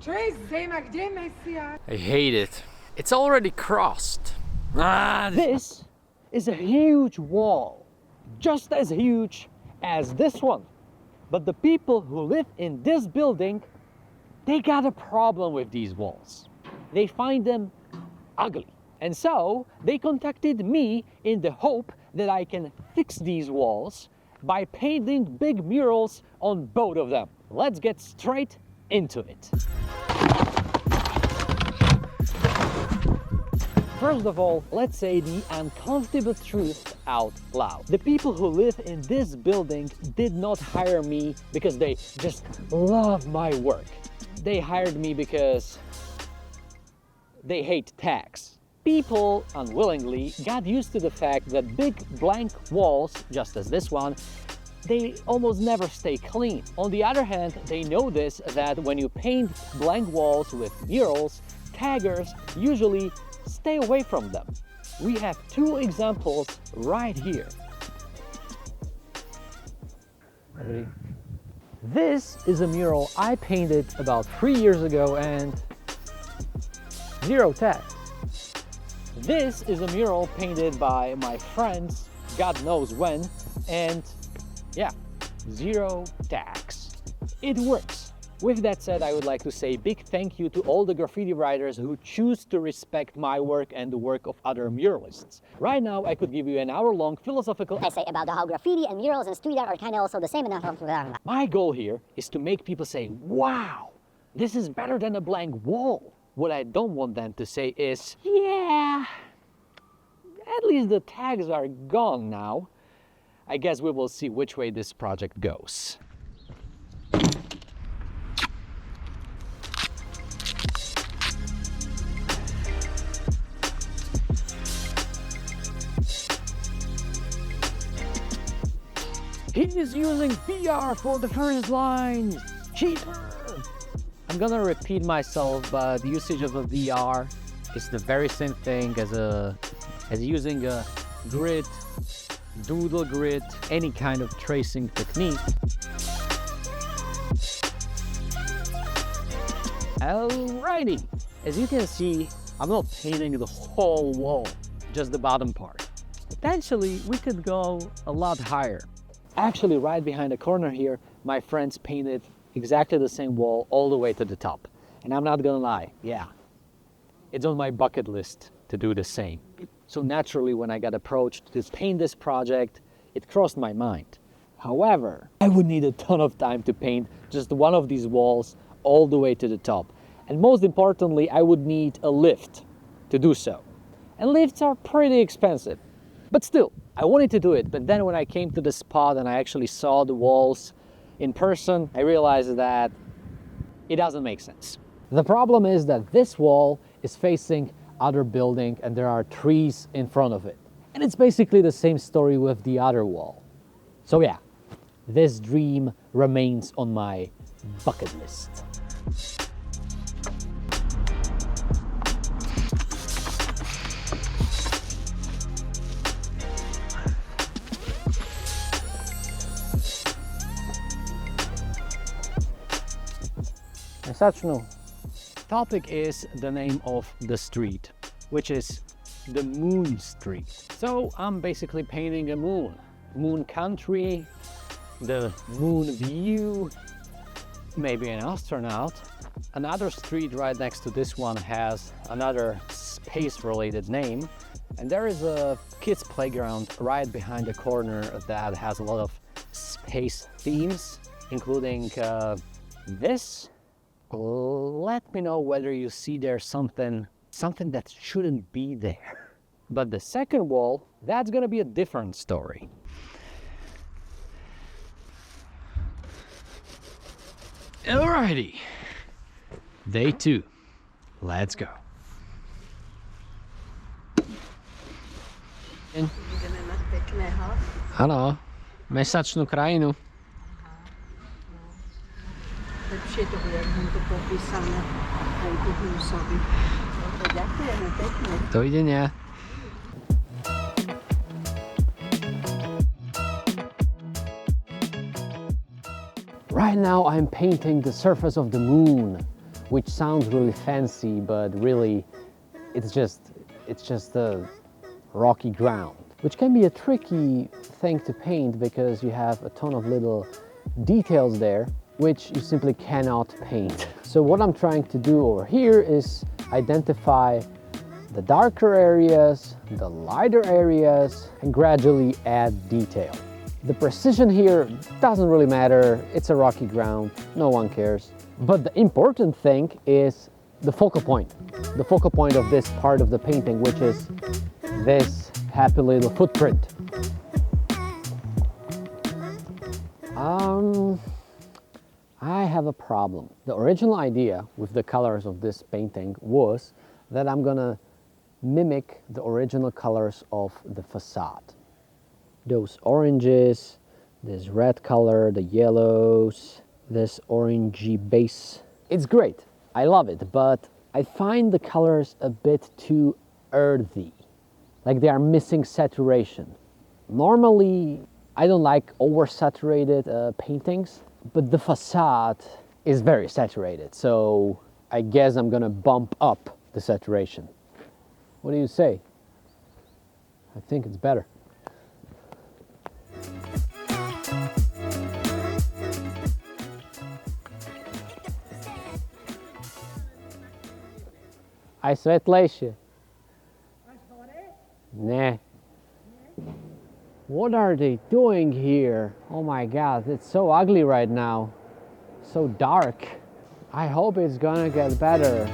I hate it. It's already crossed. This is a huge wall, just as huge as this one. But the people who live in this building, they got a problem with these walls. They find them ugly. And so they contacted me in the hope that I can fix these walls by painting big murals on both of them. Let's get straight into it. First of all, let's say the uncomfortable truth out loud. The people who live in this building did not hire me because they just love my work. They hired me because they hate tax. People unwillingly got used to the fact that big blank walls, just as this one, they almost never stay clean. On the other hand, they notice that when you paint blank walls with murals, taggers usually stay away from them. We have two examples right here. Ready? This is a mural I painted about 3 years ago and 0 tags. This is a mural painted by my friends, God knows when, and yeah, 0 tags. It works. With that said, I would like to say a big thank you to all the graffiti writers who choose to respect my work and the work of other muralists. Right now, I could give you an hour-long philosophical essay about how graffiti and murals and street art are kind of also the same. My goal here is to make people say, wow, this is better than a blank wall. What I don't want them to say is, yeah, at least the tags are gone now. I guess we will see which way this project goes. He is using VR for the first line. Cheater! I'm gonna repeat myself, but the usage of a VR is the very same thing as using a grid, doodle grid, any kind of tracing technique. Alrighty, as you can see, I'm not painting the whole wall, just the bottom part. Potentially, we could go a lot higher. Actually, right behind the corner here, my friends painted exactly the same wall all the way to the top. And I'm not gonna lie, yeah, it's on my bucket list to do the same. So naturally, when I got approached to paint this project, it crossed my mind. However, I would need a ton of time to paint just one of these walls all the way to the top. And most importantly, I would need a lift to do so. And lifts are pretty expensive. But still, I wanted to do it, but then when I came to the spot and I actually saw the walls in person, I realized that it doesn't make sense. The problem is that this wall is facing other building and there are trees in front of it. And it's basically the same story with the other wall. So yeah, this dream remains on my bucket list. Topic is the name of the street, which is the Moon Street. So I'm basically painting a moon country, the moon view, maybe an astronaut. Another street right next to this one has another space-related name, and there is a kids' playground right behind the corner that has a lot of space themes, including this. Let me know whether you see there something that shouldn't be there. But the second wall, that's gonna be a different story. Alrighty, day 2, let's go. Ano, mesačnú krajinu. Lepšie to bude, jak mám to popísané venku Hlusovi. Ďakujeme pekne. Dovidenia. Right now I'm painting the surface of the moon which sounds really fancy, but really it's just a rocky ground, which can be a tricky thing to paint because you have a ton of little details there which you simply cannot paint. So what I'm trying to do over here is identify the darker areas, the lighter areas, and gradually add detail. The precision here doesn't really matter, it's a rocky ground, no one cares. But the important thing is the focal point of this part of the painting, which is this happy little footprint. I have a problem. The original idea with the colors of this painting was that I'm gonna mimic the original colors of the facade. Those oranges, this red color, the yellows, this orangey base. It's great, I love it, but I find the colors a bit too earthy, like they are missing saturation. Normally, I don't like oversaturated paintings, but the facade is very saturated, so I guess I'm gonna bump up the saturation. What do you say? I think it's better. Aj svetlejšie. Nah. What are they doing here? Oh my God, it's so ugly right now. So dark. I hope it's gonna get better.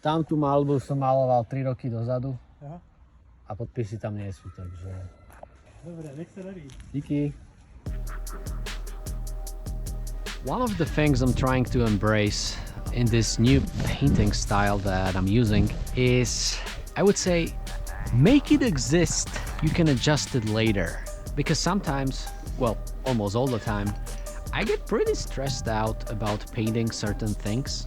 Tamtú malbu som maloval 3 roky dozadu. Aha. A podpisy tam nie sú, takže... Dobre, nech sa darí. Díky. One of the things I'm trying to embrace in this new painting style that I'm using is, I would say, make it exist. You can adjust it later. Because sometimes, well, almost all the time, I get pretty stressed out about painting certain things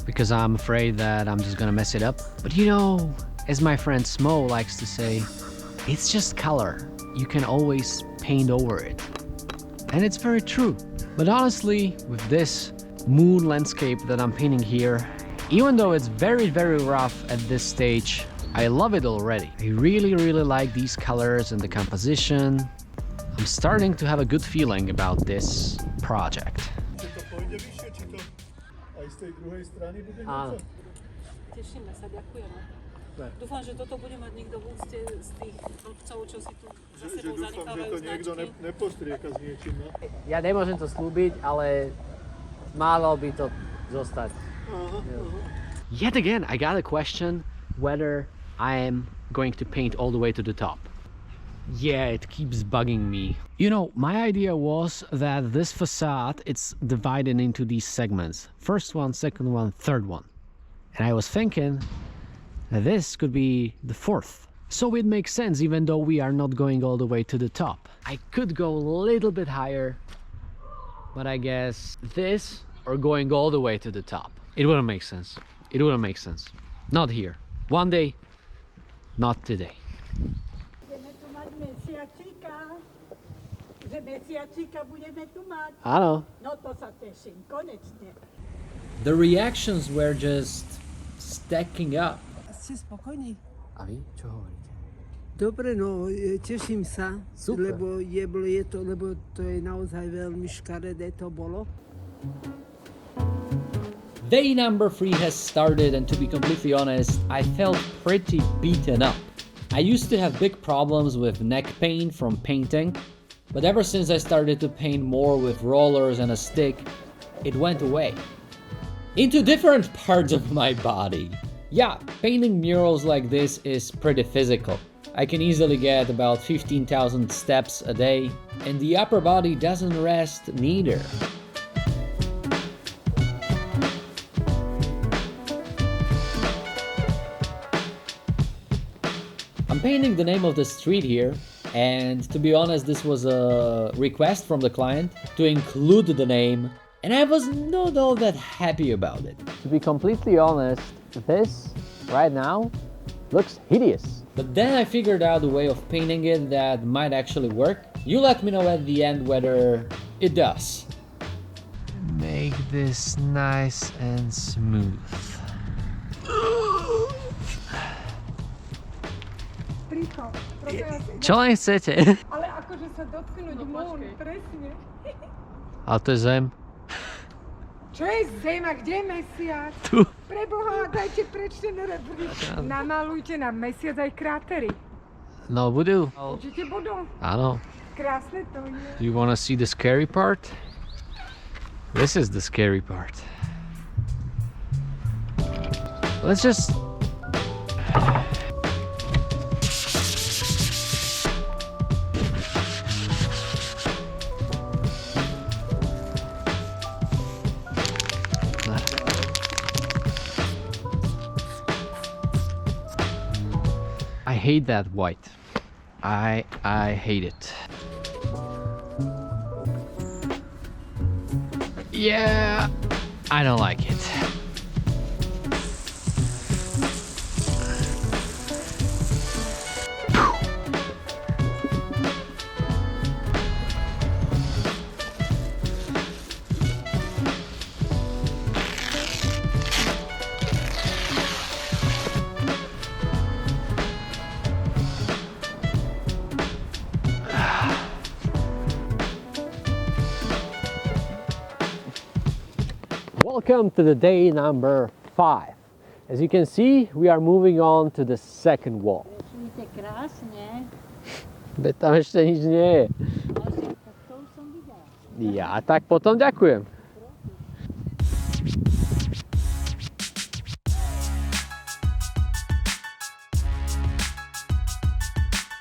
because I'm afraid that I'm just gonna mess it up. But you know, as my friend Smo likes to say, it's just color. You can always paint over it. And it's very true. But honestly, with this moon landscape that I'm painting here, even though it's very, very rough at this stage, I love it already. I really, really like these colors and the composition. I'm starting to have a good feeling about this project. Tešíme sa, ďakujeme. Dúfam, že toto bude mať niekto v úcte z tých chlapcov, čo si tu za sebou zanechávajú značky. Nepostrieka s niečím, no? Ja nemôžem to slúbiť, ale málo by to zostať. Yet again, I got a question whether I am going to paint all the way to the top. Yeah, it keeps bugging me. You know, my idea was that this facade, it's divided into these segments. First one, second one, third one. And I was thinking that this could be the fourth. So it makes sense, even though we are not going all the way to the top. I could go a little bit higher, but I guess this or going all the way to the top. It wouldn't make sense. It wouldn't make sense. Not here. One day, not today. Áno. No to sa teším, konečne. The reactions were just stacking up. Ste spokojní? A vy čo hovoríte? Dobre, no teším sa, Super. lebo to je naozaj veľmi škaredé to bolo. Day number 3 has started, and to be completely honest, I felt pretty beaten up. I used to have big problems with neck pain from painting, but ever since I started to paint more with rollers and a stick, it went away. Into different parts of my body. Yeah, painting murals like this is pretty physical. I can easily get about 15,000 steps a day, and the upper body doesn't rest neither. I'm painting the name of the street here, and to be honest, this was a request from the client to include the name, and I was not all that happy about it. To be completely honest, this right now Looks hideous. But then I figured out a way of painting it that might actually work. You let me know at the end whether it does. Make this nice and smooth. Čo len chcete? Ale akože sa dotknúť môžu, presne. Ale to je zem. Čo je zem a kde je mesiac? Tu. Preboha, dajte preč ten rebrík. Namalujte na mesiac aj krátery. No, budú. Určite budú. Áno. Krásne to je. Do you want to see the scary part? This is the scary part. Let's just... I hate that white. I hate it. Yeah, I don't like it. Welcome to the day number 5. As you can see, we are moving on to the second wall. Veď tam ešte nič nie je. Ja tak potom ďakujem.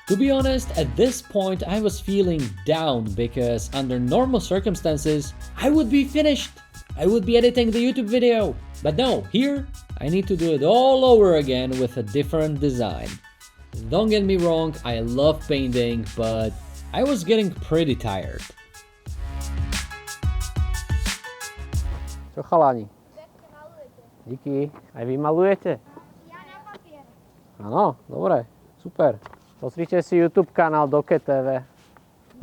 To be honest, at this point I was feeling down because under normal circumstances I would be finished. I would be editing the YouTube video. But no, here I need to do it all over again with a different design. Don't get me wrong, I love painting, but I was getting pretty tired. Čo chalani? Díky. Aj vy malujete? Ja na papier. Áno, dobre, super. Pozrite si YouTube kanál DokeTV.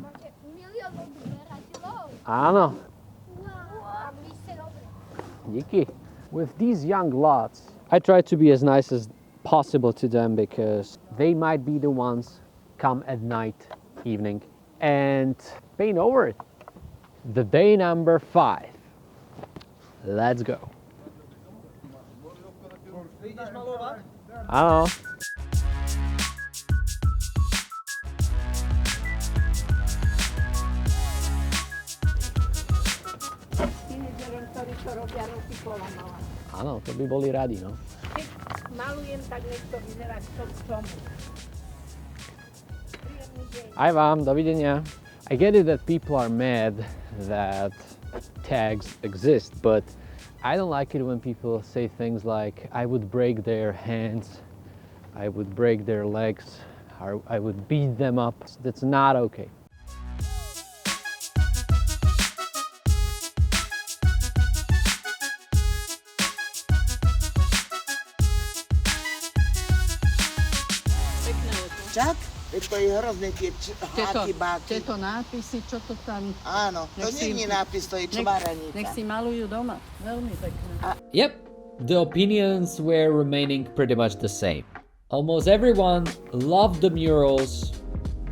Máte miliónov zberateľov. Áno, A vy ste dobrí. díky. With these young lots, I try to be as nice as possible to them because they might be the ones come at night, evening, and paint over it. The day number 5. Let's go. Áno. Tínedžerom, ktorí to robia, rozsyplová malá. Áno, to by boli radi, no. Keď malujem, tak nech to vyzerá k tomu. Príjemný deň. Aj vám, dovidenia. I get it that people are mad that tags exist, but I don't like it when people say things like, I would break their hands, I would break their legs, or I would beat them up. That's not okay. Pekné je to. Čak? Veď to je hrozné tie háky, báky. Tieto nápisy, čo to tam... Áno, to Nech si- nie je nápis, to je Nech čováranica. si malujú doma. Veľmi pekné. Yep, the opinions were remaining pretty much the same. Almost everyone loved the murals,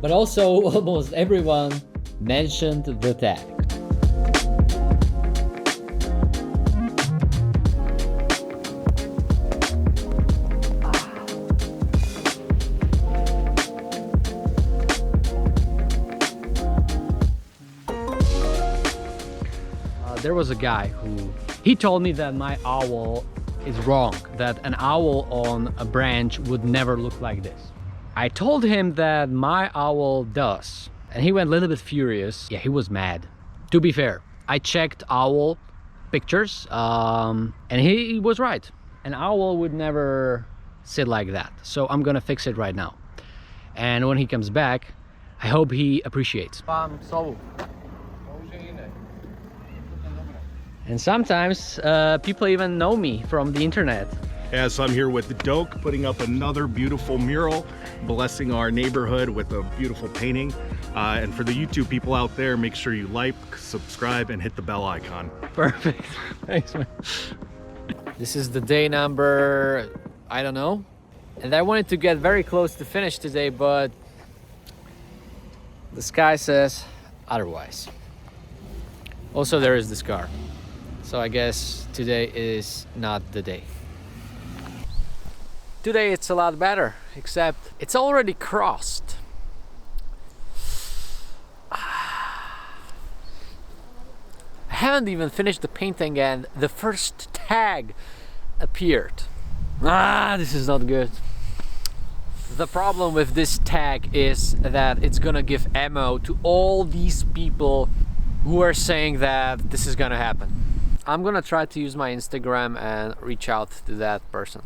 but also almost everyone mentioned the tag. There was a guy who he told me that my owl is wrong, that an owl on a branch would never look like this. I told him that my owl does, and he went a little bit furious. Yeah, he was mad. To be fair, I checked owl pictures, and he was right. An owl would never sit like that. So I'm gonna fix it right now. And when he comes back, I hope he appreciates. And sometimes people even know me from the internet. So I'm here with Doke, putting up another beautiful mural, blessing our neighborhood with a beautiful painting. And for the YouTube people out there, make sure you like, subscribe, and hit the bell icon. Perfect. Thanks, man. This is the day number, I don't know. And I wanted to get very close to finish today, but the sky says otherwise. Also, there is this car. So I guess today is not the day. Today it's a lot better, except it's already crossed. I haven't even finished the painting and the first tag appeared. This is not good. The problem with this tag is that it's gonna give ammo to all these people who are saying that this is gonna happen. I'm gonna try to use my Instagram and reach out to that person.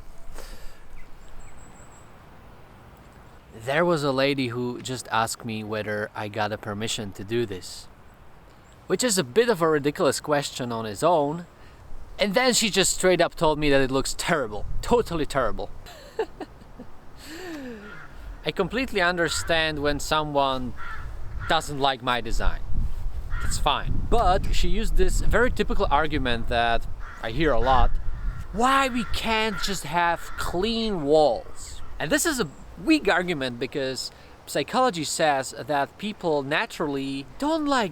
There was a lady who just asked me whether I got a permission to do this, which is a bit of a ridiculous question on its own. And then she just straight up told me that it looks terrible, totally terrible. I completely understand when someone doesn't like my design. It's fine. But she used this very typical argument that I hear a lot. Why we can't just have clean walls? And this is a weak argument because psychology says that people naturally don't like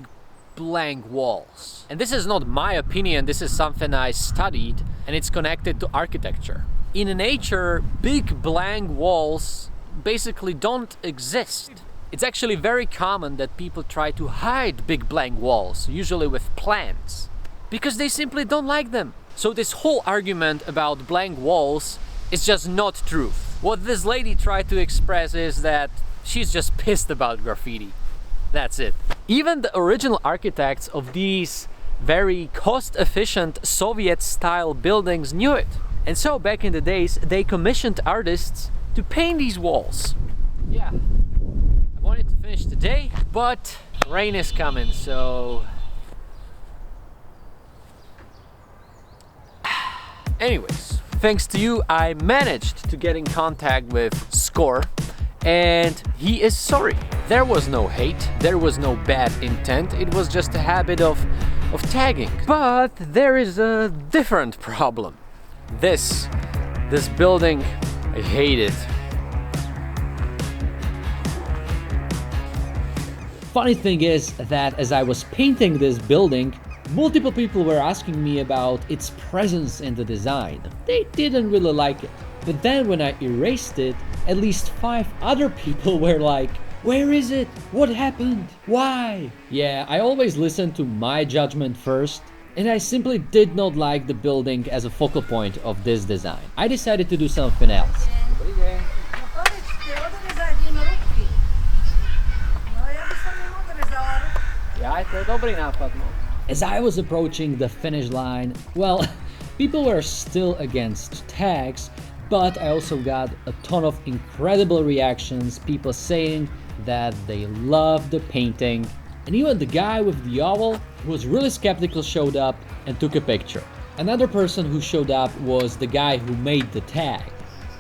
blank walls. And this is not my opinion, this is something I studied, and it's connected to architecture. In nature, big blank walls basically don't exist. It's actually very common that people try to hide big blank walls, usually with plants, because they simply don't like them. So this whole argument about blank walls is just not true. What this lady tried to express is that she's just pissed about graffiti. That's it. Even the original architects of these very cost-efficient Soviet-style buildings knew it. And so back in the days, they commissioned artists to paint these walls. Yeah, I wanted to finish today, but rain is coming, so... Anyways, thanks to you, I managed to get in contact with Score, and he is sorry. There was no hate, there was no bad intent, it was just a habit of tagging. But there is a different problem. This building, I hate it. Funny thing is that as I was painting this building, multiple people were asking me about its presence in the design. They didn't really like it. But then when I erased it, at least 5 other people were like, where is it? What happened? Why? Yeah, I always listen to my judgment first, and I simply did not like the building as a focal point of this design. I decided to do something else. As I was approaching the finish line, well, people were still against tags, but I also got a ton of incredible reactions, people saying that they loved the painting, and even the guy with the owl who was really skeptical showed up and took a picture. Another person who showed up was the guy who made the tag.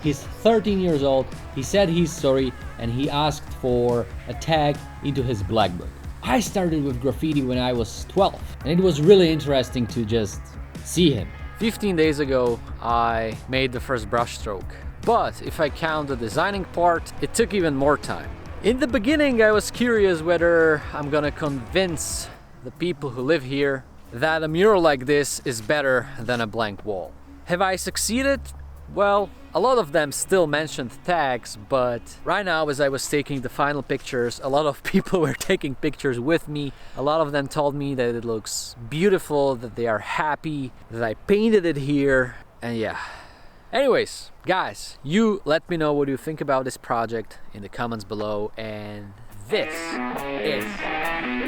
He's 13 years old, he said he's sorry, and he asked for a tag into his black book. I started with graffiti when I was 12, and it was really interesting to just see him. 15 days ago, I made the first brushstroke. But if I count the designing part, it took even more time. In the beginning, I was curious whether I'm gonna convince the people who live here that a mural like this is better than a blank wall. Have I succeeded? Well, a lot of them still mentioned tags, but right now as I was taking the final pictures, a lot of people were taking pictures with me. A lot of them told me that it looks beautiful, that they are happy, that I painted it here, and yeah. Anyways, guys, you let me know what you think about this project in the comments below, and this is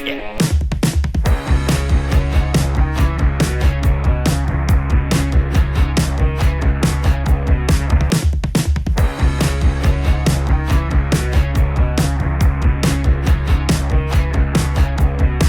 it.